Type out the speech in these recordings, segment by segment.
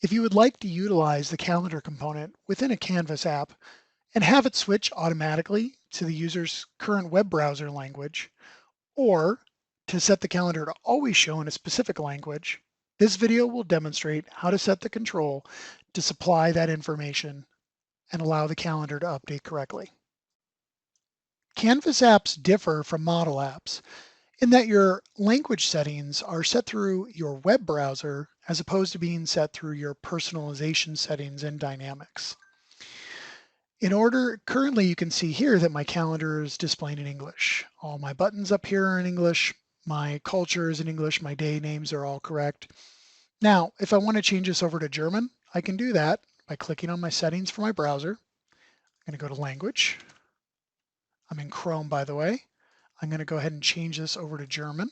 If you would like to utilize the calendar component within a Canvas app and have it switch automatically to the user's current web browser language, or to set the calendar to always show in a specific language, this video will demonstrate how to set the control to supply that information and allow the calendar to update correctly. Canvas apps differ from model apps in that your language settings are set through your web browser as opposed to being set through your personalization settings in Dynamics. Currently you can see here that my calendar is displaying in English. All my buttons up here are in English, my culture is in English, my day names are all correct. Now, if I want to change this over to German, I can do that by clicking on my settings for my browser. I'm going to go to language. I'm in Chrome, by the way. I'm going to go ahead and change this over to German.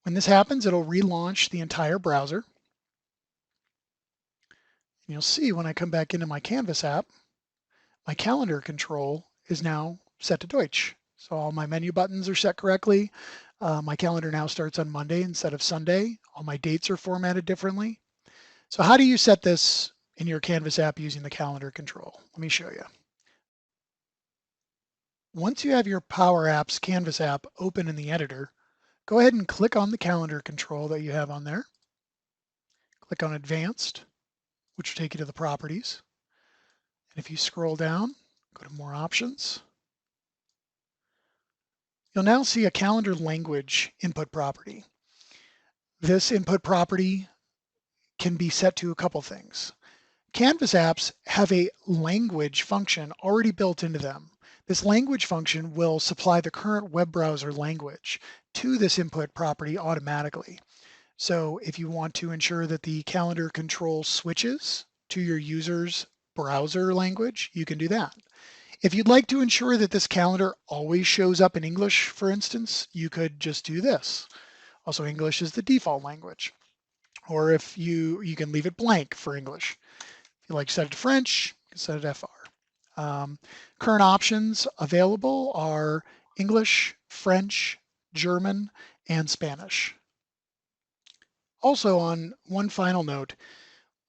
When this happens, it'll relaunch the entire browser. And you'll see when I come back into my Canvas app, my calendar control is now set to Deutsch. So all my menu buttons are set correctly. My calendar now starts on Monday instead of Sunday. All my dates are formatted differently. So how do you set this in your Canvas app using the calendar control? Let me show you. Once you have your Power Apps Canvas app open in the editor, go ahead and click on the calendar control that you have on there. Click on Advanced, which will take you to the properties. And if you scroll down, go to More Options, you'll now see a calendar language input property. This input property can be set to a couple things. Canvas apps have a language function already built into them. This language function will supply the current web browser language to this input property automatically. So if you want to ensure that the calendar control switches to your user's browser language, you can do that. If you'd like to ensure that this calendar always shows up in English, for instance, you could just do this. Also, English is the default language. Or if you can leave it blank for English. If you like to set it to French, you can set it to FR. Current options available are English, French, German, and Spanish. Also, on one final note,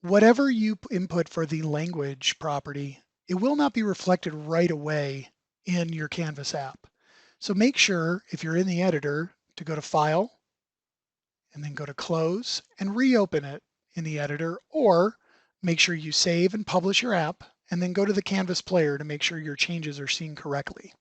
whatever you input for the language property, it will not be reflected right away in your Canvas app. So make sure, if you're in the editor, to go to File, and then go to Close, and reopen it in the editor, or make sure you save and publish your app, and then go to the Canvas player to make sure your changes are seen correctly.